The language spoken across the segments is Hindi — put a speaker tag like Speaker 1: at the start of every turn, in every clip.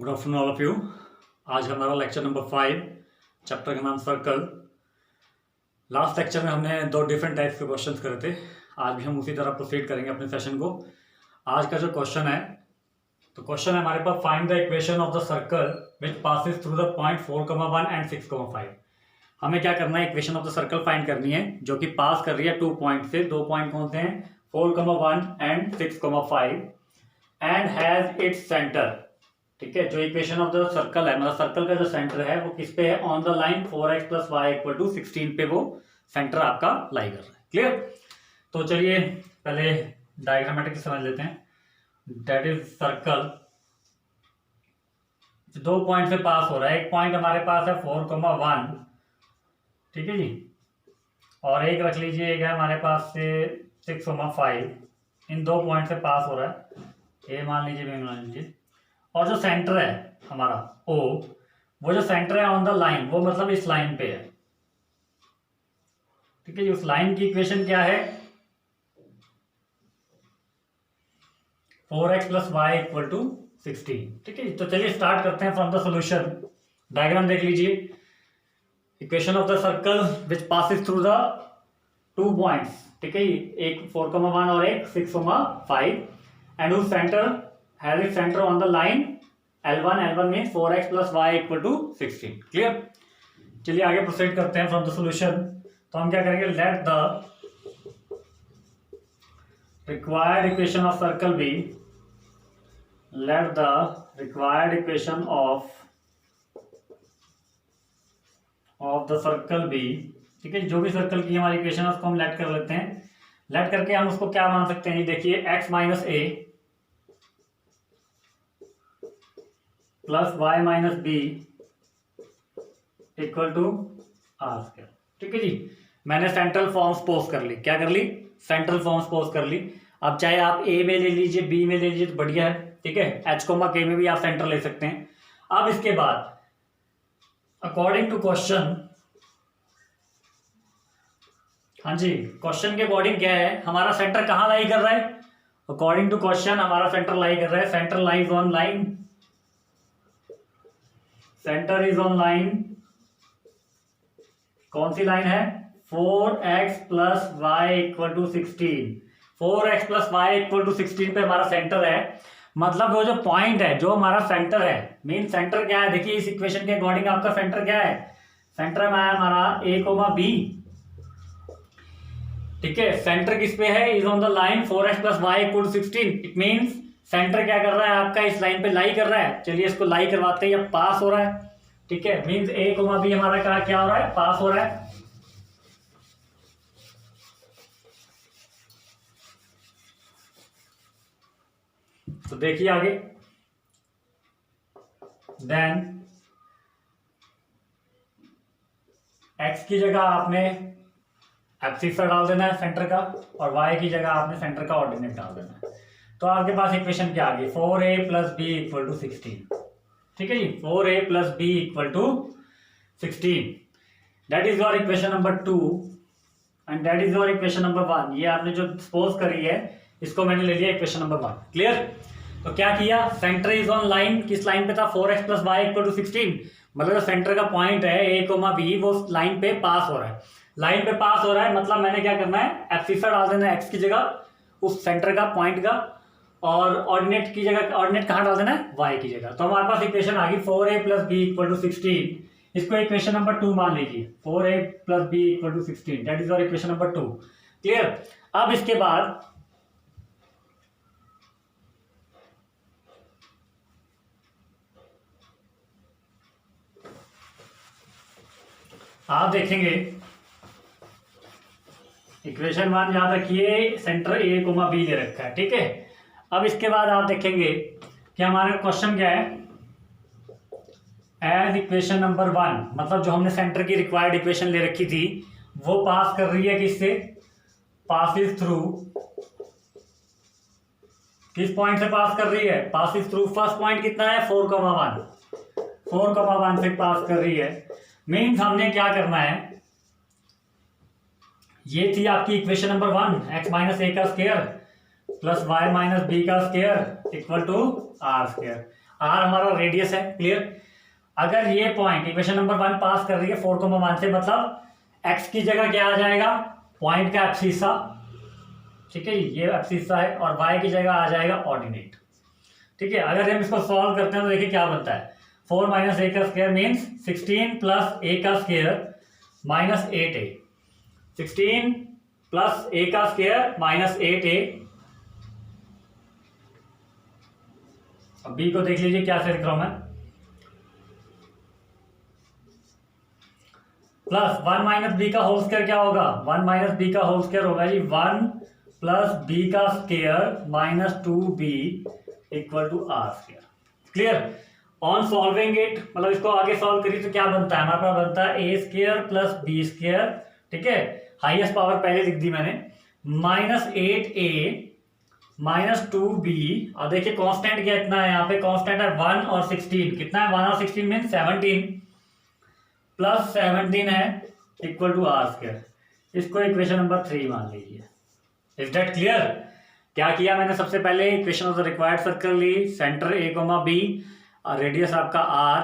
Speaker 1: Good afternoon all of you. आज हमारा लेक्चर नंबर 5, चैप्टर का नाम सर्कल। लास्ट लेक्चर में हमने 2 डिफरेंट टाइप्स के क्वेश्चंस करे थे। आज भी हम उसी तरह प्रोसीड करेंगे अपने सेशन को। आज का जो क्वेश्चन है, तो क्वेश्चन है हमारे पास, find the equation of the circle which passes through the point 4,1 and 6,5। हमें क्या करना है, equation of the circle find करनी है जो कि पास कर रही है 2 पॉइंट से। 2 पॉइंट कौन से हैं, 4,1 and 6,5, and has its centre. ठीक है, जो इक्वेशन ऑफ द सर्कल है, मतलब सर्कल का जो सेंटर है वो किस पे है, on the line 4x + y = 16 पे वो सेंटर आपका लाई कर रहा है। क्लियर? तो चलिए पहले डायग्रामेटिक समझ लेते हैं। दैट इज सर्कल 2 पॉइंट से पास हो रहा है। एक पॉइंट हमारे पास है 4,1, ठीक है जी, और एक रख लीजिए, एक है हमारे पास से 6,5। इन 2 पॉइंट से पास हो रहा है, ए मान लीजिए, बी मान लीजिए, और जो सेंटर है हमारा O, वो जो सेंटर है ऑन द लाइन, वो मतलब इस लाइन पे है। ठीक है, उस लाइन की इक्वेशन क्या है, 4x + y = 16। ठीक है, तो चलिए स्टार्ट करते हैं फ्रॉम द सॉल्यूशन। डायग्राम देख लीजिए। Equation of the circle which passes through the 2 points, ठीक है, एक 4,1 और एक 6,5, एंड उस centre has its center on the line L1 means 4x + y = 16। Clear? चलिए आगे प्रोसीड करते हैं फ्रॉम द सॉल्यूशन। तो हम क्या करेंगे, let the required equation of circle B, let the required equation of the circle B. ठीक है, जो भी सर्कल की हमारी इक्वेशन है उसको हम लेट कर लेते हैं। लेट करके हम उसको क्या मान सकते हैं, देखिए, x - a + y - b = r²। ठीक है जी, मैंने सेंट्रल फॉर्म सपोज कर ली। क्या कर ली, सेंट्रल फॉर्म सपोज कर ली। अब चाहे आप ए में ले लीजिए, बी में ले लीजिए, तो बढ़िया है। ठीक है, h, k में भी आप सेंटर ले सकते हैं। अब इसके बाद अकॉर्डिंग टू क्वेश्चन, हाँ जी, क्वेश्चन के अकॉर्डिंग क्या है, हमारा सेंटर कहाँ लाई कर रहा है, अकॉर्डिंग टू क्वेश्चन हमारा सेंटर लाई कर रहा है, centre lies on line, centre is on line, कौन सी लाइन है, 4x + y = 16। 4x + y = 16 पे हमारा सेंटर है। मतलब वो जो पॉइंट है, जो हमारा सेंटर है, मेन सेंटर क्या है, देखिए इस इक्वेशन के अकॉर्डिंग आपका सेंटर क्या है, सेंटर में है हमारा a, b। ठीक है, सेंटर किस पे है, is on the line 4x + y = 16। It means centre क्या कर रहा है आपका, इस लाइन पे लाई कर रहा है। चलिए इसको लाई करवाते हैं, पास हो रहा है। ठीक है, मीन्स a, b हमारा क्या हो रहा है, पास हो रहा है। तो देखिए आगे, देन x की जगह आपने एब्सिस्सा डाल देना है सेंटर का, और y की जगह आपने सेंटर का ऑर्डिनेट डाल देना है। तो आपके पास इक्वेशन क्या आ गई, 4a + b = 16। ठीक है जी, 4a + b = 16। That is your equation number 2 and that is your equation number 1। ये आपने जो सपोज करी है, इसको मैंने ले लिया इक्वेशन नंबर 1। क्लियर? तो क्या किया, सेंटर इज ऑन लाइन, किस लाइन पे था, 4x + y = 16। मतलब सेंटर का पॉइंट है a, b, वो लाइन पे पास हो रहा है। लाइन पे पास हो रहा है, मतलब मैंने क्या करना है, एब्सिस्सा डाल देना है x की जगह, उस सेंटर का पॉइंट का, और ऑर्डिनेट की जगह, ऑर्डिनेट कहाँ डाल देना है, y की जगह। तो हमारे पास इक्वेशन आ गई 4a + b = 16। इसको इक्वेशन नंबर 2 मान लीजिए, 4a + b = 16। That is your equation number 2। Clear? अब इसके बाद आप देखेंगे, इक्वेशन 1 याद रखिए, सेंटर a, b ले रखा है। ठीक है, अब इसके बाद आप देखेंगे कि हमारा क्वेश्चन क्या है, एज इक्वेशन नंबर 1, मतलब जो हमने सेंटर की रिक्वायर्ड इक्वेशन ले रखी थी, वो पास कर रही है किससे, पासिस थ्रू, किस पॉइंट से पास कर रही है, पासिस थ्रू, फर्स्ट पॉइंट कितना है, 4,1, 4,1 से पास कर रही है। मीन्स हमने क्या करना है, ये थी आपकी equation number 1, x - a² + y - b² = r²। Are हमारा रेडियस है, क्लियर। अगर ये पॉइंट इक्वेशन नंबर 1 पास कर रही है 4,1 से, मतलब एक्स की जगह क्या आ जाएगा, पॉइंट का एब्सिसा, ठीक है, ये एब्सिसा है, और वाई की जगह आ जाएगा ऑर्डिनेट, ठीक है। अगर हम इसको सॉल्व करते हैं तो देखिए क्या बनता है, 4 माइनस ए का स्क्वायर मीन्स 16 प्लस ए का स्क्वायर माइनस 8a, 16 प्लस ए का स्क्वायर माइनस 8a। अब बी को देख लीजिए क्या से लिख रहा हूं मैं, प्लस 1 माइनस बी का होल स्क्वायर क्या होगा, 1 माइनस बी का होल स्क्वायर होगा जी 1 प्लस बी का square minus 2b equal to are square, clear. On solving it, मतलब इसको आगे सॉल्व करिए तो क्या बनता है, हमारे पास बनता है a square plus B square, ठीक है, हाईएस्ट पावर पहले लिख दी मैंने, माइनस 8a माइनस 2b, और देखिए कांस्टेंट क्या इतना है, यहाँ पे कांस्टेंट है 1 और 16, कितना है 1 और 16 मीन 17 प्लस 17 है इक्वल टू आर स्क्वायर। इसको इक्वेशन नंबर 3 मान लीजिए। Is that clear. क्या किया मैंने, सबसे पहले equation of the required circle ली, सेंटर ए कोमा बी और रेडियस आपका आर,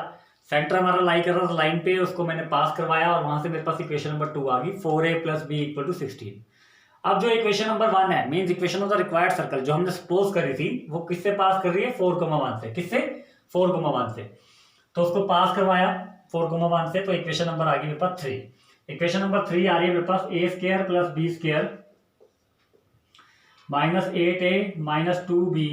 Speaker 1: सेंटर हमारा लाई कर रहा था लाइन पे, उसको मैंने पास करवाया और वहां से मेरे पास इक्वेशन नंबर 2 आ गई, 4a plus B equal to 16। अब जो इक्वेशन नंबर 1 है means equation of the required circle जो हमने सपोज करी थी, वो किससे पास कर रही है, 4,1 से, किससे 4,1 से, तो उसको पास करवाया 4,1 से, तो इक्वेशन नंबर आ गई मेरे पास 3। इक्वेशन नंबर 3 आ रही है मेरे पास a square plus B square minus 8a minus 2b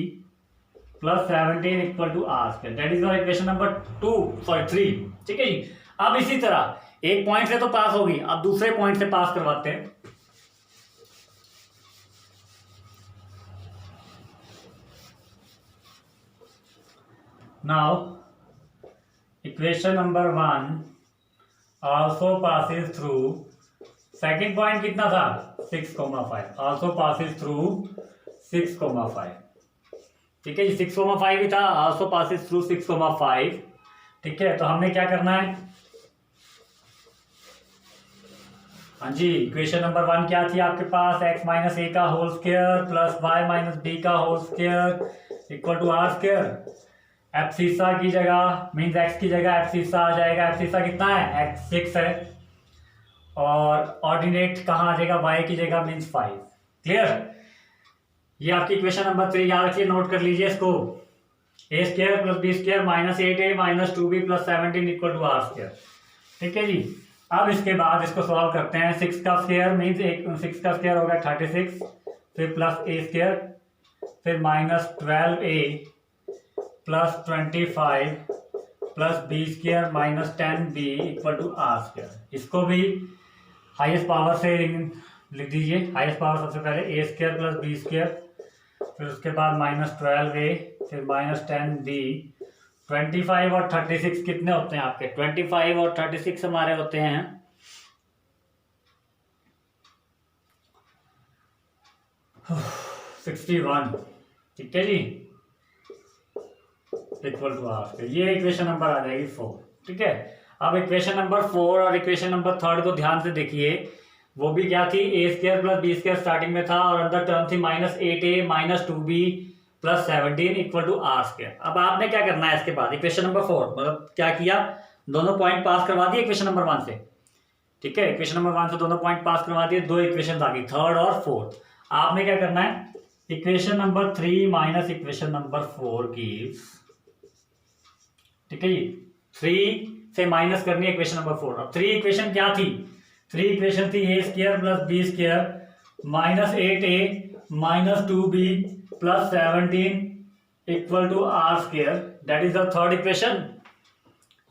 Speaker 1: plus 17 equal to are square, that is your equation number 3, ठीक है जी। अब इसी तरह एक पॉइंट से तो पास होगी, अब दूसरे पॉइंट से पास करवाते हैं। Now equation number 1 also passes through, second point कितना था 6,5, आल्सो पासिस थ्रू 6,5, ठीक है जी, 6,5 ही था, आल्सो पासिस थ्रू 6,5, ठीक है। तो हमने क्या करना है, हाँ जी, इक्वेशन नंबर 1 क्या थी आपके पास, x माइनस ए का whole square plus y minus B का whole square equal to are square. Abscissa की जगह मीन्स x की जगह एब्सिसा आ जाएगा, एब्सिसा कितना है x 6 है, और ऑर्डिनेट कहाँ आ जाएगा, y की जगह मीन्स 5, क्लियर। ये आपकी इक्वेशन नंबर 3 याद रखिए, नोट कर लीजिए इसको, a square plus B square minus 8a minus 2b plus 17 equal to are square, ठीक है जी। अब इसके बाद इसको सॉल्व करते हैं, 6 का स्क्वायर मीन्स 6 का स्क्वायर होगा 36, फिर प्लस ए स्क्वायर, फिर minus 12a plus 25 plus B square minus 10b equal to are square. इसको भी हाईएस्ट पावर से लिख दीजिए, हाईएस्ट पावर सबसे पहले ए स्क्वायर प्लस बी स्क्वायर, फिर उसके बाद माइनस 12a, फिर माइनस 10b, 25 और 36 कितने होते हैं आपके, 25 और 36 हमारे होते हैं 61, ठीक है जी, इक्वल टू आर। ये इक्वेशन नंबर आ जाएगी 4, ठीक है। अब इक्वेशन नंबर 4 और इक्वेशन नंबर 3 को ध्यान से देखिए, वो भी क्या थी, a square plus B square starting में था और अंदर टर्म थी minus 8a minus 2b plus 17 equal to are square. अब आपने क्या करना है इसके बाद, इक्वेशन नंबर 4 मतलब क्या किया, दोनों पॉइंट पास करवा दिए इक्वेशन नंबर 1 से, ठीक है, इक्वेशन नंबर 1 से दोनों पॉइंट पास करवा दिए, दो इक्वेशन आ गई 3rd और 4th। आपने क्या करना है, equation number 3 minus equation number 4 gives, ठीक है जी, 3 से माइनस करनी है इक्वेशन नंबर 4। अब 3 इक्वेशन क्या थी, 3 इक्वेशन थी a square plus B square minus 8a minus 2b plus 17 equal to are square, that is the 3rd equation.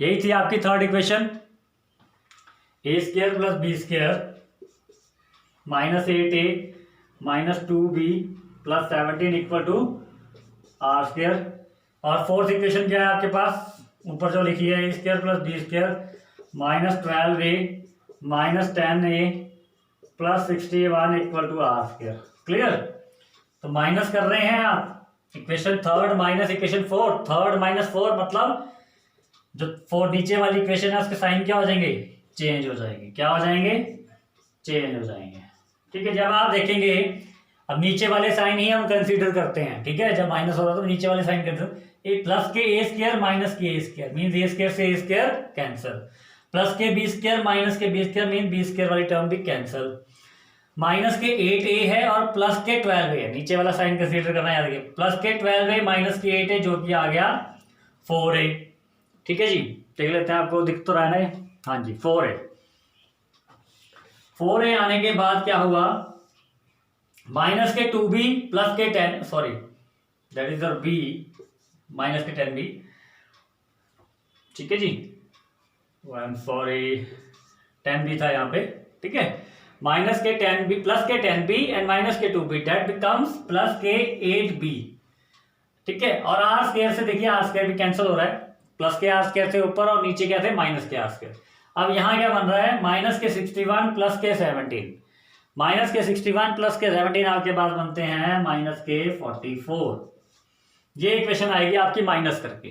Speaker 1: यही थी आपकी 3rd equation, a square plus B square minus 8a minus 2b plus 17 equal to are square. और 4th इक्वेशन क्या है आपके पास, ऊपर जो लिखी है, a square plus B square minus 12a minus 10a plus 61 equal to are square, clear. तो माइनस कर रहे हैं आप, equation 3rd minus equation 4, 3rd minus 4 मतलब जो 4 नीचे वाली इक्वेशन है उसके साइन क्या हो जाएंगे, चेंज हो जाएंगे, क्या हो जाएंगे, चेंज हो जाएंगे, ठीक है। जब आप देखेंगे अब नीचे वाले साइन ही हम कंसीडर करते हैं, ठीक है, जब माइनस होता है तो नीचे वाले साइन कंसीडर, ए प्लस के ए स्क्वायर माइनस के A square means A square से ए स्क्वायर कैंसिल, प्लस के बी स्क्वायर माइनस के B square mean B square वाली टर्म भी कैंसिल, माइनस के 8a है और प्लस के 12a है, नीचे वाला साइन कंसीडर करना याद रखिए, प्लस के 12a माइनस के 8a जो कि आ गया 4a, ठीक है जी, देख लेते हैं आपको दिख तो रहा है ना, हाँ जी 4a आने के बाद क्या हुआ, माइनस के 2b प्लस के 10 sorry that is your b minus के 10b, ठीक है जी, आई एम सॉरी 10b था यहाँ पे, ठीक है, माइनस के 10b प्लस के 10b एंड माइनस के 2b दैट बिकम्स प्लस के 8b, ठीक है, और आर स्क्वायर से देखिए आर स्क्वायर भी कैंसिल हो रहा है, प्लस के आर स्क्वायर से ऊपर और नीचे क्या थे माइनस के आर स्क्वायर, अब यहाँ क्या बन रहा है माइनस के 61 प्लस के 17, माइनस के 61 प्लस के 17 आपके पास बनते हैं माइनस के 44, ये इक्वेशन आएगी आपकी माइनस करके।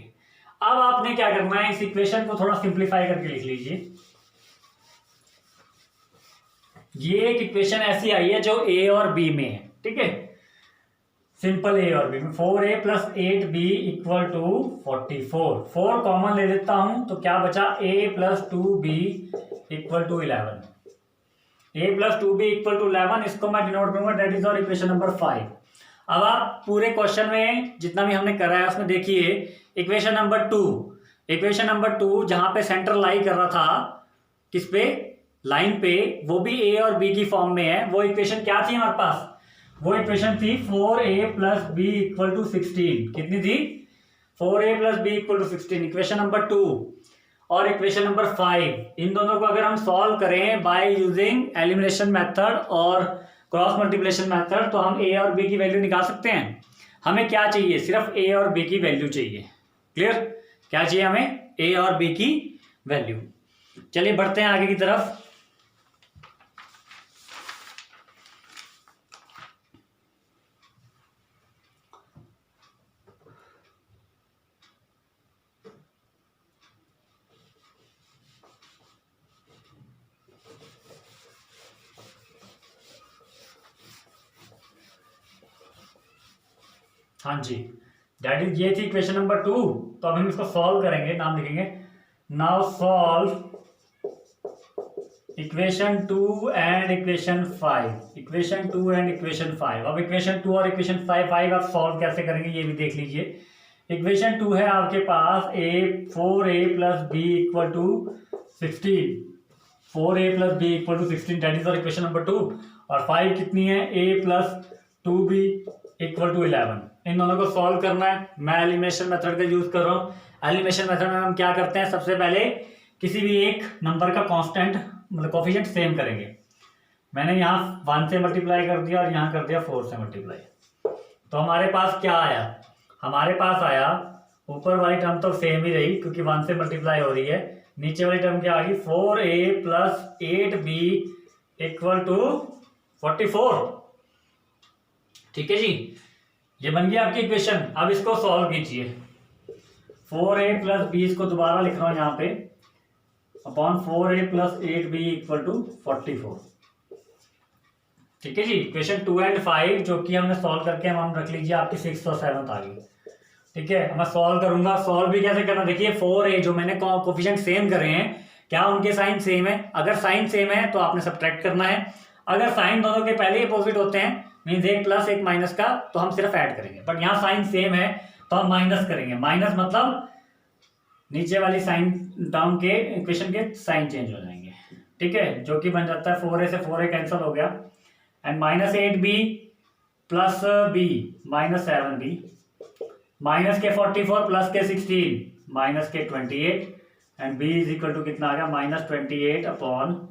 Speaker 1: अब आपने क्या करना है, इस इक्वेशन को थोड़ा सिंप्लीफाई करके लिख लीजिए, ये एक इक्वेशन ऐसी आई है जो a और b में है, ठीक है, सिंपल a और b में 4a plus 8b equal to 44, 4 common ले लेता हूं तो क्या बचा a plus 2b equal to 11, a plus 2b equal to 11, इसको मैं डिनोट करूंगा, दैट इज और इक्वेशन नंबर 5। अब आप पूरे क्वेश्चन में जितना भी हमने करा है उसमें देखिए इक्वेशन नंबर 2, इक्वेशन नंबर 2 जहां पे सेंटर लाई कर रहा था किस पे, लाइन पे, वो भी a और b की फॉर्म में है, वो इक्वेशन क्या थी हमारे पास, वो इक्वेशन थी 4a plus b equal to 16, कितनी थी 4a plus b equal to 16, equation number 2 और इक्वेशन नंबर 5, इन दोनों को अगर हम सॉल्व करें बाय यूजिंग एलिमिनेशन मेथड और क्रॉस मल्टीप्लिकेशन मेथड तो हम a और b की वैल्यू निकाल सकते हैं। हमें क्या चाहिए, सिर्फ a और b की वैल्यू चाहिए, क्लियर, क्या चाहिए हमें a और b की वैल्यू। चलिए बढ़ते हैं आगे की तरफ। हाँ जी, दैट इज ये थी इक्वेशन नंबर 2, तो अब हम इसको सॉल्व करेंगे, नाम लिखेंगे, now solve equation 2 and equation 5, equation 2 and equation 5। अब इक्वेशन 2 और इक्वेशन 5 आप सॉल्व कैसे करेंगे ये भी देख लीजिए। इक्वेशन 2 है आपके पास 4a plus b equal to 16, 4a plus b equal to 16 that is और इक्वेशन नंबर 2, और 5 कितनी है a plus 2b equal to 11। इन दोनों को सॉल्व करना है, मैं एलिमिनेशन मेथड का यूज कर रहा हूँ। एलिमिनेशन मेथड में हम क्या करते हैं, सबसे पहले किसी भी एक नंबर का कांस्टेंट मतलब कोफिशिएंट सेम करेंगे। मैंने यहाँ 1 से मल्टीप्लाई कर दिया और यहाँ कर दिया 4 से मल्टीप्लाई, तो हमारे पास क्या आया, हमारे पास आया ऊपर वाली टर्म तो सेम ही रही क्योंकि 1 से मल्टीप्लाई हो रही है, नीचे वाली टर्म क्या आ गई 4a plus 8b equal to 44, ठीक है जी, ये बन गई आपकी इक्वेशन। अब इसको सॉल्व कीजिए, 4a प्लस b इसको दोबारा लिख रहा हूं यहाँ पे upon 4a plus 8b equal to 44, ठीक है जी। इक्वेशन 2 एंड 5 जो कि हमने सॉल्व करके हम रख लीजिए आपकी 6th और 7th आ गई, ठीक है। अब मैं सॉल्व करूंगा, सॉल्व भी कैसे करना, देखिए 4a जो मैंने कोफिशिएंट सेम करे हैं, क्या उनके साइन सेम है, अगर साइन सेम है तो आपने सब्ट्रैक्ट करना है, अगर साइन दोनों के पहले ही अपोजिट होते हैं मीन्स एक प्लस एक माइनस का तो हम सिर्फ ऐड करेंगे, बट यहाँ साइन सेम है तो हम माइनस करेंगे, माइनस मतलब नीचे वाली साइन टर्म के इक्वेशन के साइन चेंज हो जाएंगे, ठीक है, जो कि बन जाता है 4a से 4a कैंसिल हो गया and minus 8b plus b minus 7b minus के 44 प्लस के 16 माइनस के 28 and b is equal to कितना आ गया minus 28 upon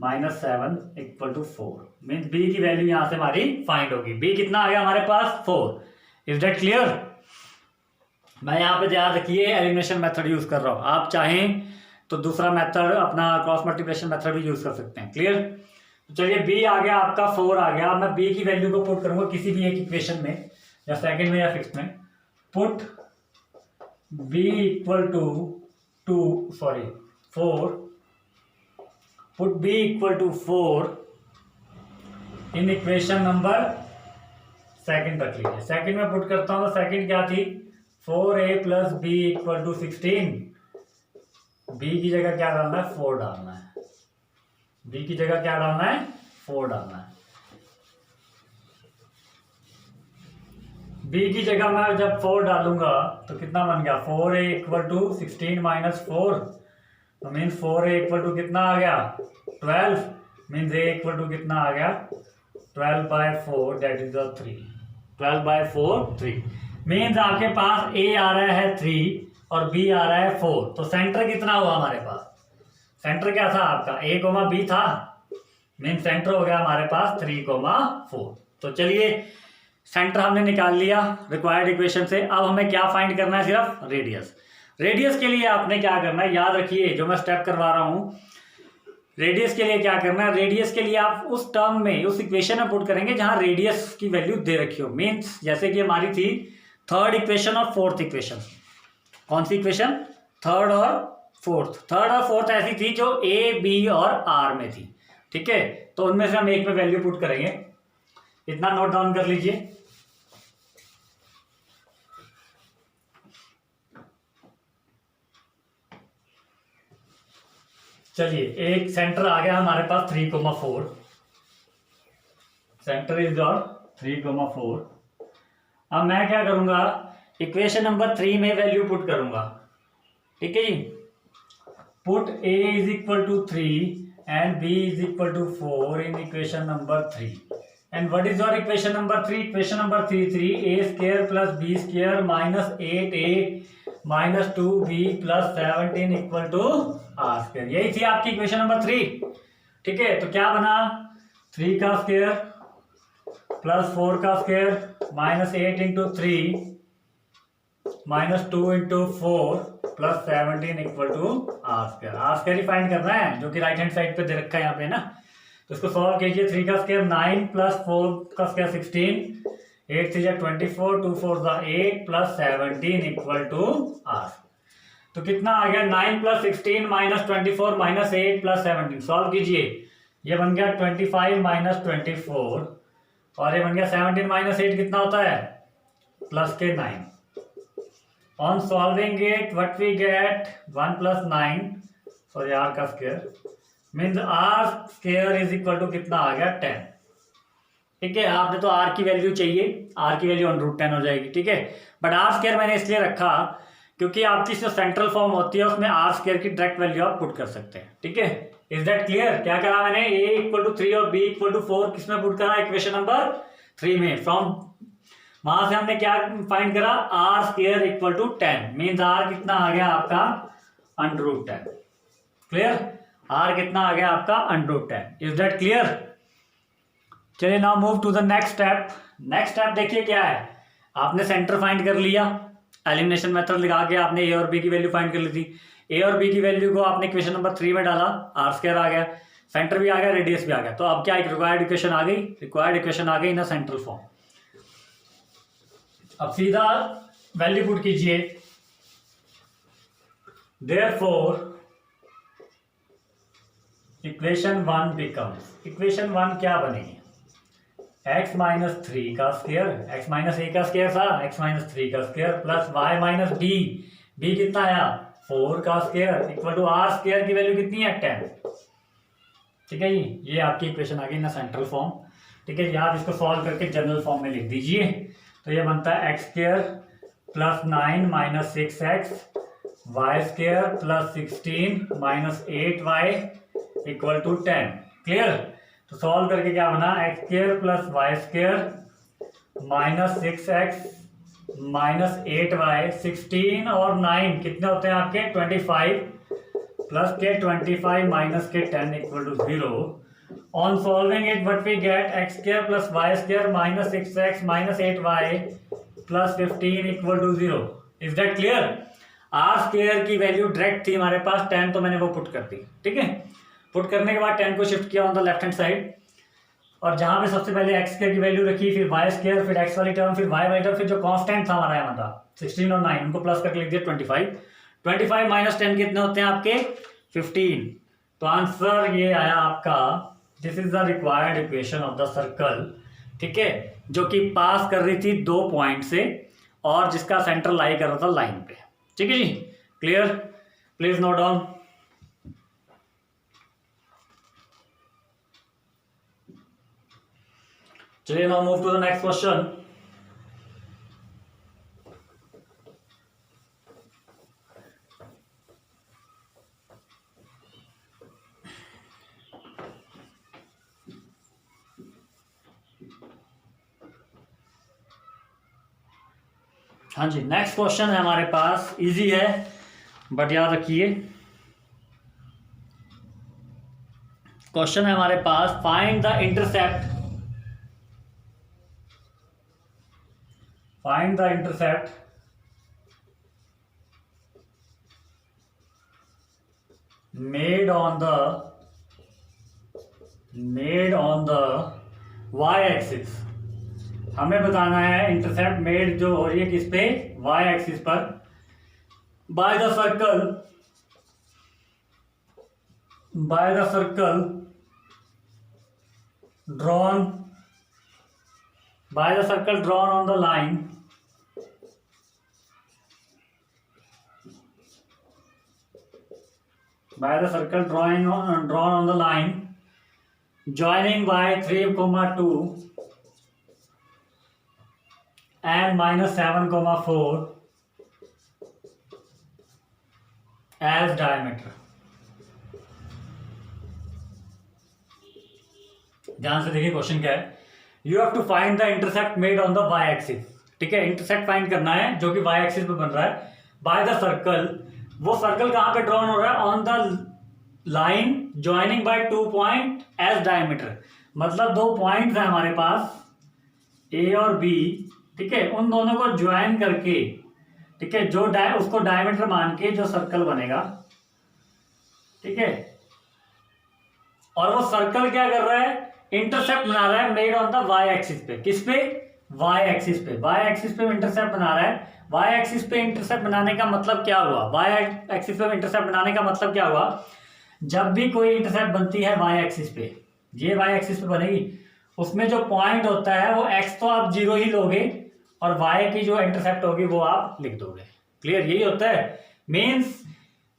Speaker 1: minus 7 equal to 4, means b की वैल्यू यहां से हमारी फाइंड होगी। b कितना आ गया हमारे पास 4, इज दैट क्लियर। मैं यहाँ पे ध्यान रखिए एलिमिनेशन मेथड यूज कर रहा हूँ, आप चाहें तो दूसरा मेथड अपना क्रॉस मल्टीप्लिकेशन मेथड भी यूज कर सकते हैं, क्लियर। तो चलिए b आ गया आपका 4 आ गया, मैं b की वैल्यू को पुट करूंगा किसी भी एक इक्वेशन में या सेकंड में या फिफ्थ में, put b equal to 4 put b equal to 4 in equation number second रख लीजिए। सेकंड में पुट करता हूँ, सेकंड क्या थी, 4a plus B equal to 16। B की जगह क्या डालना है, 4 डालना है। बी की जगह क्या डालना है, 4 डालना है। बी की जगह मैं जब 4 डालूंगा तो कितना बन गया, 4a इक्वल टू 16 माइनस 4, तो मीन्स 4a इक्वल टू कितना आ गया, 12। मीन्स a इक्वल टू कितना आ गया, 12/4, दैट इज द 3। 12/4 3 मीन्स आपके पास a आ रहा है 3 और b आ रहा है 4। तो सेंटर कितना हुआ हमारे पास, सेंटर क्या था आपका, a, b था। मीन सेंटर हो गया हमारे पास 3, 4। तो चलिए सेंटर हमने निकाल लिया रिक्वायर्ड इक्वेशन से। अब हमें क्या फाइंड करना है, सिर्फ रेडियस। रेडियस के लिए आपने क्या करना है, याद रखिए जो मैं स्टेप करवा रहा हूं, रेडियस के लिए क्या करना है, रेडियस के लिए आप उस टर्म में, उस इक्वेशन में पुट करेंगे जहां रेडियस की वैल्यू दे रखी हो। मीन्स जैसे कि हमारी थी थर्ड इक्वेशन और फोर्थ इक्वेशन। कौन सी इक्वेशन, थर्ड और फोर्थ। थर्ड और फोर्थ ऐसी थी जो ए, बी और आर में थी, ठीक है। तो उनमें से हम एक में वैल्यू पुट करेंगे। इतना नोट डाउन कर लीजिए। चलिए एक सेंटर आ गया हमारे पास 3,4। सेंटर इज और 3,4। अब मैं क्या करूंगा, इक्वेशन नंबर 3 में वैल्यू पुट करूंगा, ठीक है जी। Put a is equal to 3 and b is equal to 4 in equation number 3। And what is your equation number 3, equation number 3 a square plus b square minus 8a minus 2b plus 17 equal to are square. यही थी आपकी इक्वेशन नंबर 3, ठीक है। तो क्या बना, 3 का स्क्वायर प्लस 4 का square minus 8 into 3 minus 2 into 4 plus 17 equal to are square. R square ही फाइंड करना है जो कि राइट हैंड साइड पे दे रखा है यहाँ पे ना। तो इसको सॉल्व कीजिए। 3 का स्क्वायर 9 प्लस 4 का square 16, 8 3 24, 2 4 8 plus 17 equal to R. तो कितना आ गया, 9 plus 16 minus 24 minus 8 plus 17। Solve कीजिए, ये बन गया 25 माइनस 24 और ये बन गया 17 माइनस 8 कितना होता है, प्लस के 9। On solving it what we get, 1 plus 9, sorry r का square, means r square is equal to कितना आ गया, 10। ठीक है, आपने तो आर की वैल्यू चाहिए, आर की वैल्यू √10 हो जाएगी, ठीक है। बट आर स्क्वायर मैंने इसलिए रखा क्योंकि आपकी जो सेंट्रल फॉर्म होती है उसमें आर स्क्वायर की डायरेक्ट वैल्यू आप पुट कर सकते हैं, ठीक है। Is that clear. क्या करा मैंने, a इक्वल टू 3 और b इक्वल टू 4 किसमें पुट करा, इक्वेशन नंबर 3 में। फ्रॉम वहां से हमने क्या फाइंड करा, R square equal to 10, means R कितना आ गया आपका √10। क्लियर, आर कितना आ गया आपका √10। Is that clear. चलिए now move to the next step. Next step देखिए क्या है, आपने सेंटर फाइंड कर लिया, एलिमिनेशन मेथड लगा के आपने ए और बी की वैल्यू फाइंड कर ली थी। ए और बी की वैल्यू को आपने इक्वेशन नंबर 3 में डाला, आर स्क्वायर आ गया, सेंटर भी आ गया, रेडियस भी आ गया। तो अब क्या, एक रिक्वायर्ड इक्वेशन आ गई, रिक्वायर्ड इक्वेशन आ गई इन सेंट्रल फॉर्म। अब सीधा वैल्यू पुट कीजिए। देयरफॉर इक्वेशन 1 बिकम्स, इक्वेशन 1 क्या बनेगी, x माइनस 3 का स्क्वायर, x माइनस a का स्क्वायर था, x माइनस 3 का square plus y minus b, b कितना आया 4 का square equal to are square की वैल्यू कितनी है 10। ठीक है जी, ये आपकी इक्वेशन आ गई ना सेंट्रल फॉर्म। ठीक है जी, आप इसको सॉल्व करके जनरल फॉर्म में लिख दीजिए। तो ये बनता है x square plus 9 minus 6x, y square plus 16 minus 8y equal to 10। Clear. तो सॉल्व करके क्या बना, x square plus y square minus 6x minus 8y, 16 और 9 कितने होते हैं आपके 25, प्लस के 25 माइनस के 10 equal to 0। On solving it what we get, x square plus y square minus 6x minus 8y plus 15 equal to 0। Is that clear. R square की वैल्यू डायरेक्ट थी हमारे पास 10, तो मैंने वो पुट कर दी। ठीक है, पुट करने के बाद 10 को शिफ्ट किया on the left hand side, और जहां पे सबसे पहले x स्क्वायर की वैल्यू रखी, फिर y स्क्वायर, फिर x वाली टर्म, फिर y वाली टर्म, फिर जो कांस्टेंट था हमारा यहाँ था 16 और 9, उनको प्लस करके लिख दिया 25। 25 माइनस 10 कितने होते हैं आपके 15। तो आंसर ये आया आपका, this is the required equation of the circle, ठीक है, जो कि पास कर रही थी 2 पॉइंट से और जिसका सेंटर लाई कर रहा था लाइन पे। ठीक है जी, क्लियर, प्लीज नोट डाउन। चलिए now move to the next question. हाँ जी, नेक्स्ट क्वेश्चन है हमारे पास, इजी है बट याद रखिए। क्वेश्चन है हमारे पास, find the intercept, find the intercept made on the y axis। हमें बताना है इंटरसेप्ट मेड जो हो रही है किस पे, y एक्सिस पर, bye the circle drawn on the line drawn on the line joining by 3,2 and -7,4 as diameter। ध्यान से देखिए क्वेश्चन क्या है। You have to find the intercept made on the y axis. ठीक है, इंटरसेप्ट फाइंड करना है जो कि वाई एक्सिस पे बन रहा है बाय द सर्कल। वो सर्कल कहां पे ड्रॉन हो रहा है, on the line joining by 2 point as diameter. मतलब 2 पॉइंट्स है हमारे पास ए और बी, ठीक है, उन दोनों को ज्वाइन करके, ठीक है, जो उसको डायमीटर मान के जो सर्कल बनेगा, ठीक है, और वो सर्कल क्या कर रहा है, इंटरसेप्ट बना रहा है made on the y axis पे। किस पे, वाई एक्सिस पे। वाई एक्सिस पे इंटरसेप्ट बना रहा है। वाई एक्सिस पे इंटरसेप्ट बनाने का मतलब क्या हुआ, वाई एक्सिस पे इंटरसेप्ट बनाने का मतलब क्या हुआ, जब भी कोई इंटरसेप्ट बनती है वाई एक्सिस पे, ये वाई एक्सिस पे बनेगी, उसमें जो पॉइंट होता है वो एक्स तो आप 0 ही लोगे और वाई की जो इंटरसेप्ट होगी वो आप लिख दोगे। क्लियर, यही होता है। मीन्स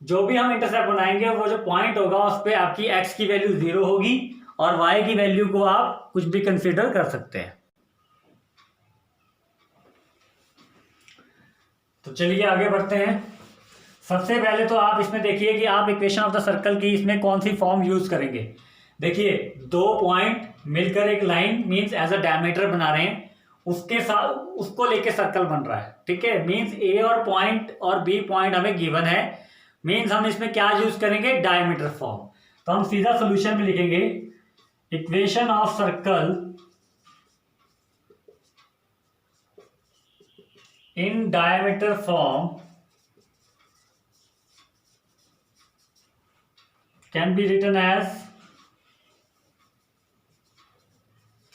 Speaker 1: जो भी हम इंटरसेप्ट बनाएंगे वो जो पॉइंट होगा उस पर आपकी एक्स की वैल्यू 0 होगी और वाई की वैल्यू को आप कुछ भी कंसीडर कर सकते हैं। तो चलिए आगे बढ़ते हैं। सबसे पहले तो आप इसमें देखिए कि आप इक्वेशन ऑफ द सर्कल की इसमें कौन सी फॉर्म यूज करेंगे। देखिए 2 पॉइंट मिलकर एक line means as a diameter बना रहे हैं, उसके साथ उसको लेके सर्कल बन रहा है। ठीक है, मींस ए और पॉइंट और बी पॉइंट हमें गिवन है, मींस हम इसमें क्या यूज करेंगे, डायमीटर फॉर्म। तो हम सीधा सोल्यूशन में लिखेंगे equation of circle in diameter form can be written as,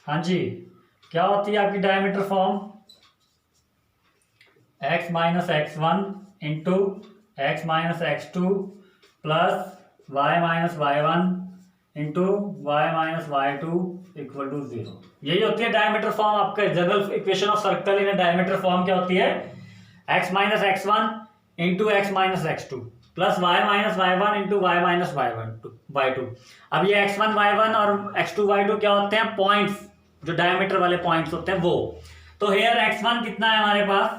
Speaker 1: हाँ जी, क्या होती है आपकी diameter form, x minus x1 into x minus x2 plus y minus y1 into y minus y2 equal to 0। यही होती है डायमीटर फॉर्म। आपका general equation of circle in diameter form क्या होती है, x minus x1 into x minus x2 plus y minus y1 into y minus y2। अब ये x1 y1 और x2 y2 क्या होते हैं, पॉइंट्स, जो डायमीटर वाले पॉइंट्स होते हैं वो। तो हेयर x1 कितना है हमारे पास,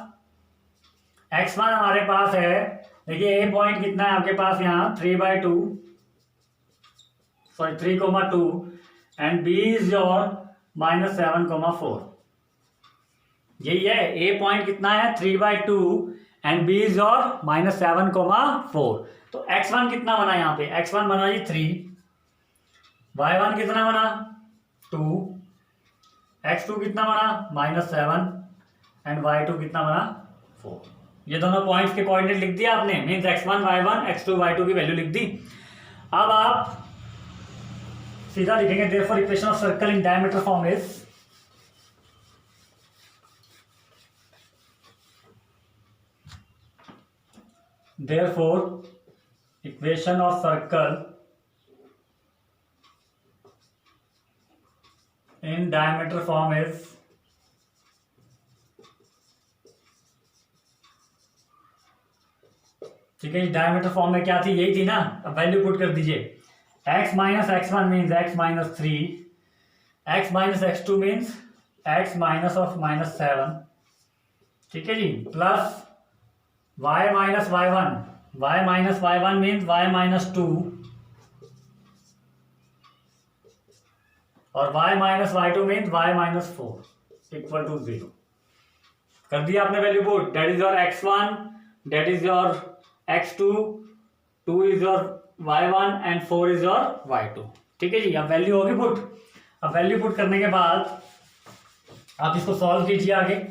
Speaker 1: x1 हमारे पास है, देखिए a पॉइंट कितना है आपके पास यहाँ 3/2 एंड b इज योर -7,4। यही है, a पॉइंट कितना है 3/2 एंड b इज योर -7,4। तो x1 कितना बना यहाँ पे, x1 बना जी 3, y1 कितना बना 2, x2 कितना बना -7 एंड y2 कितना बना 4। ये दोनों पॉइंट्स के कोऑर्डिनेट लिख दिया आपने, means x1 y1 x2 y2 की वैल्यू लिख दी। अब आप सीधा लिखेंगे therefore equation of circle in diameter form is, therefore equation of circle diameter form is ठीक है, डायमीटर फॉर्म में क्या थी, यही थी ना। अब वैल्यू पुट कर दीजिए, x minus x one means x minus three, x minus x two means x minus of minus seven, ठीक है जी, plus y minus y one, y minus y one means y minus two, और y minus y two means y minus four equal to 0। कर दिया आपने value put, that is your x1, that is your x2, 2 is your y1 and 4 is your y2, ठीक है जी। अब वैल्यू होगी पुट। अब वैल्यू पुट करने के बाद आप इसको सॉल्व कीजिए आगे,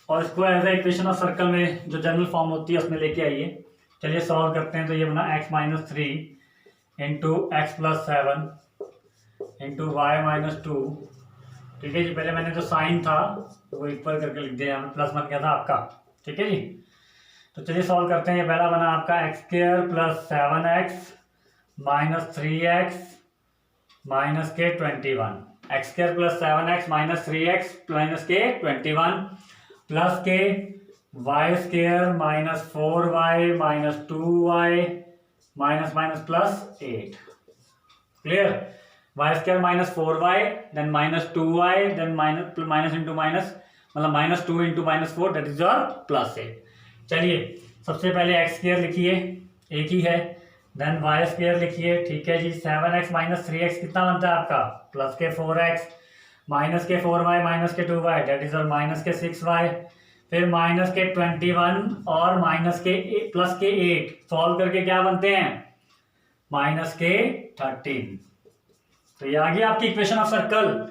Speaker 1: और इसको as a equation of circle में जो जनरल फॉर्म होती है उसमें लेके आइए। चलिए सॉल्व करते हैं। तो ये बना x minus three into x plus seven into y minus two, ठीक है जी। पहले मैंने जो साइन था वो इक्वल करके लिख दिया, प्लस बन गया था आपका, ठीक है जी। तो चलिए सॉल्व करते हैं। ये पहला बना आपका x square plus 7x minus 3x minus के 21, x square plus 7x minus 3x minus के 21 प्लस के y square minus 4y minus 2y minus minus plus 8, clear. Y square minus 4y then minus 2y then minus into minus, मतलब minus 2 into minus 4 that is your plus 8। चलिए सबसे पहले एक्स स्क्वायर लिखिए, एक ही है, देन वाई स्क्वायर लिखिए, ठीक है जी। 7x माइनस 3x कितना बनता है आपका, प्लस के 4x माइनस के 4y माइनस के 2y दैट इज और माइनस के 6y, फिर माइनस के 21 और माइनस के प्लस के 8, सॉल्व करके क्या बनते हैं, माइनस के 13। तो ये आ गया आपकी equation of circle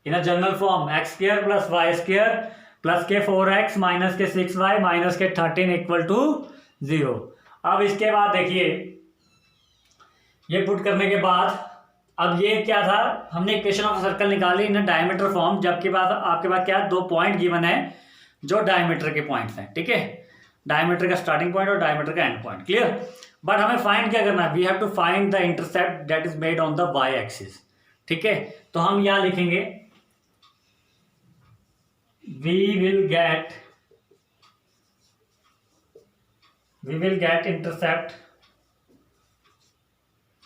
Speaker 1: in a general form, x square plus y square plus के 4x माइनस के 6y माइनस के 13 इक्वल टू 0। अब इसके बाद देखिए, ये पुट करने के बाद अब ये क्या था, हमने इक्वेशन ऑफ सर्कल निकाली इन डायमीटर फॉर्म, जबकि बाद आपके पास क्या, दो पॉइंट गिवन है जो डायमीटर के पॉइंट्स हैं, ठीक है, डायमीटर का स्टार्टिंग पॉइंट और डायमीटर का एंड पॉइंट, क्लियर। बट हमें फाइंड क्या करना है, we have to find the intercept that is made on the y axis, ठीक है। तो हम यहां लिखेंगे we will get intercept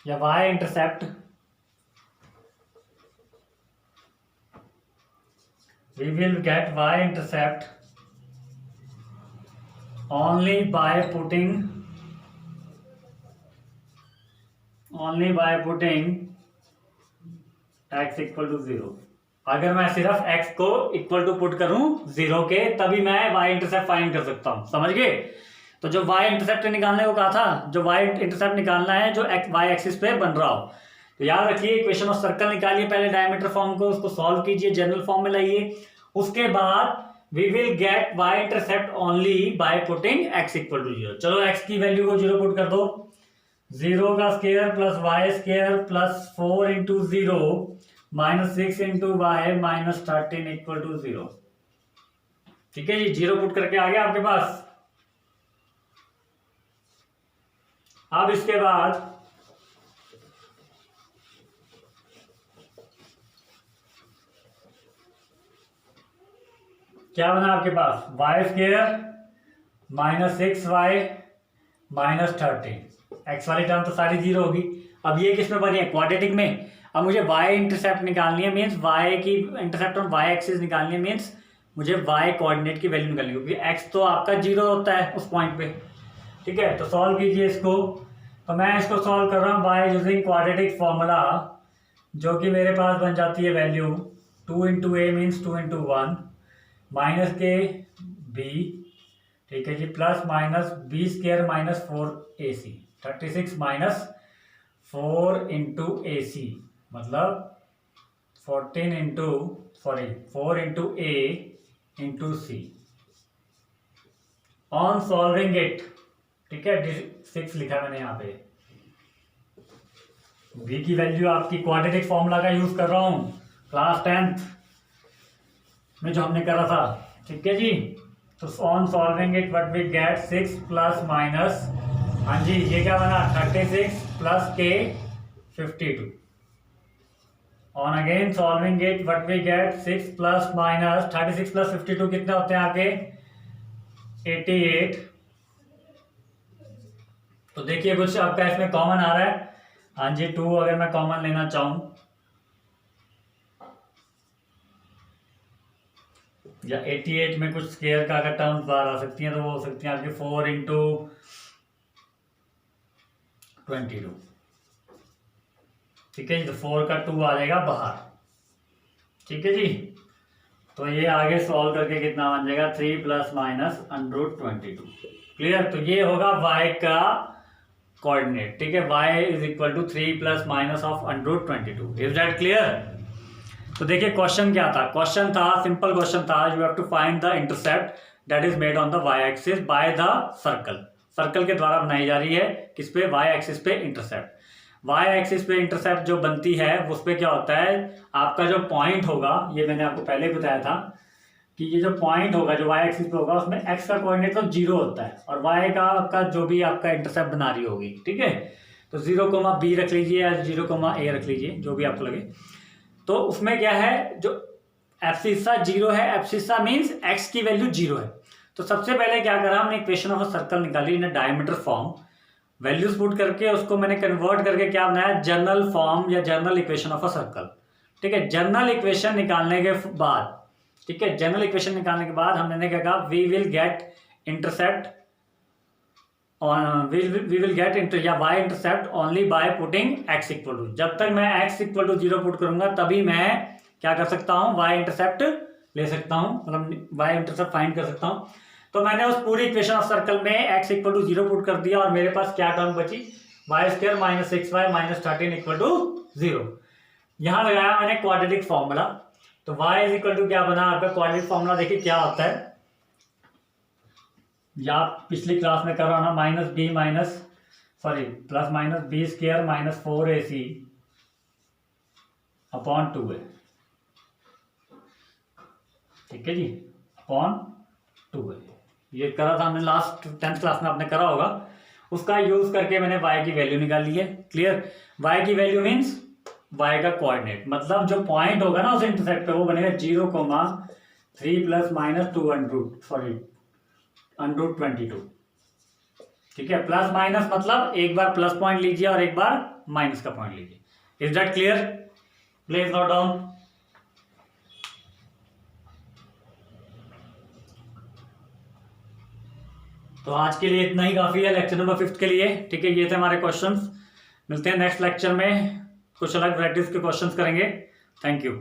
Speaker 1: या y intercept, we will get y intercept only by putting x equal to 0। अगर मैं सिर्फ x को इक्वल टू पुट करूं 0 के, तभी मैं y इंटरसेप्ट फाइंड कर सकता हूं, समझ गए। तो जो y इंटरसेप्ट निकालने को कहा था, जो y इंटरसेप्ट निकालना है जो y एक्सिस पे बन रहा हो, तो याद रखिए इक्वेशन ऑफ सर्कल निकालिए, पहले डायमीटर फॉर्म को उसको सॉल्व कीजिए, जनरल फॉर्म में लाइए, उसके बाद we will get y intercept only by putting x equal to 0। चलो x की वैल्यू को 0 पुट कर दो, 0 का square plus y square plus 4 into 0 minus 6 into y minus 13 equal to 0, ठीक है जी। 0 पुट करके आ गया आपके पास। अब इसके बाद क्या बना आपके पास, y square minus 6y minus 13, x वाली टर्म तो सारी 0 होगी। अब ये किस में बनी है, क्वाड्रेटिक में। अब मुझे y इंटरसेप्ट निकालनी है, मीन्स y की इंटरसेप्ट ऑन y एक्सिस निकालनी है, मीन्स मुझे y कोऑर्डिनेट की वैल्यू निकालनी है, क्योंकि x तो आपका 0 होता है उस पॉइंट पे, ठीक है। तो सॉल्व कीजिए इसको। तो मैं इसको सॉल्व कर रहा हूँ बाय यूजिंग क्वाड्रेटिक फॉर्मूला, जो कि मेरे पास बन जाती है value 2 into a means 2 into 1 minus के b, ठीक है जी, plus minus b square minus 4ac 36 minus 4 into a c, मतलब 4 into a into c on solving it, ठीक है। 6 लिखा मैंने यहाँ पे, v की वैल्यू आपकी क्वाड्रेटिक फॉर्मूला का यूज कर रहा हूँ क्लास 10th में जो हमने करा था, ठीक है जी। तो on solving it what we get 6 plus minus, हाँ जी, ये क्या बना 36 प्लस के 52, on again solving it what we get 6 plus minus 36 plus 52 कितने होते हैं आपके 88। तो देखिए कुछ आपका इसमें कॉमन आ रहा है। हाँ जी 2 अगर मैं कॉमन लेना चाहूं या 88 में कुछ स्केयर का अगर टर्म्स बाहर आ सकती हैं तो वो हो सकती हैं आपकी 4 इंटू 22। ठीक है जी, तो 4 का 2 आ जाएगा बाहर। ठीक है जी, तो ये आगे सॉल्व करके कितना बन जाएगा 3 प्लस माइनस √22। क्लियर। तो ये होगा y का कोऑर्डिनेट। ठीक है, y is equal to 3 plus minus of √22। Is that clear. तो देखिए क्वेश्चन क्या था। क्वेश्चन था सिंपल क्वेश्चन था, you have to find the intercept that is made on the y axis by the circle. Circle के द्वारा बनाई जा रही है किस पे, y एक्सिस पे इंटरसेप्ट। y एक्सिस पे इंटरसेप्ट जो बनती है उस पर क्या होता है, आपका जो पॉइंट होगा, ये मैंने आपको पहले बताया था कि ये जो पॉइंट होगा जो y एक्सिस पे होगा उसमें x का कोऑर्डिनेट तो 0 होता है और y का आपका जो भी आपका इंटरसेप्ट बना रही होगी। ठीक है, तो 0,b रख लीजिए या 0,a रख लीजिए, जो भी आपको लगे। तो उसमें क्या है, जो एब्सिस्सा 0 है, एब्सिस्सा मीन्स x की वैल्यू 0 है। तो सबसे पहले क्या करा, हमने इक्वेशन ऑफ अ सर्कल निकाली इन डायमीटर फॉर्म, वैल्यूज पुट करके उसको मैंने कन्वर्ट करके क्या बनाया, जर्नल फॉर्म या general equation of a circle. ठीक है, जर्नल इक्वेशन निकालने के बाद, ठीक है, जर्नल इक्वेशन निकालने के बाद हमने क्या कहा, we will get intercept we will get या Y intercept only by putting x equal to, जब तक मैं x इक्वल टू 0 पुट करूंगा तभी मैं क्या कर सकता हूं, y इंटरसेप्ट ले सकता हूं, मतलब y इंटरसेप्ट फाइंड कर सकता हूं। तो मैंने उस पूरी इक्वेशन ऑफ सर्कल में x इक्वल टू 0 पुट कर दिया और मेरे पास क्या टर्म बची, y² minus 6y minus 13 equal to 0। यहां लगाया मैंने क्वाड्रेटिक फॉर्मूला। तो y इज इक्वल टू क्या बना आपका क्वाड्रेटिक फॉर्मूला, देखिए क्या होता है, या पिछली क्लास में कर रहा हूं ना, plus minus b² minus 4ac upon 2a। ठीक है जी, अपॉन 2a, ये करा था हमने लास्ट 10th क्लास में, आपने करा होगा। उसका यूज करके मैंने y की वैल्यू निकाल ली है। क्लियर, y की वैल्यू मीन्स y का कोऑर्डिनेट, मतलब जो पॉइंट होगा ना उस इंटरसेप्ट पे वो बनेगा 0,3 प्लस माइनस √22। ठीक है, प्लस माइनस मतलब एक बार प्लस पॉइंट लीजिए और एक बार माइनस का पॉइंट लीजिए। Is that clear, please note down. तो आज के लिए इतना ही काफी है लेक्चर नंबर 5 के लिए। ठीक है, ये थे हमारे क्वेश्चंस। मिलते हैं नेक्स्ट लेक्चर में, कुछ अलग वैराइटीज के क्वेश्चंस करेंगे। Thank you.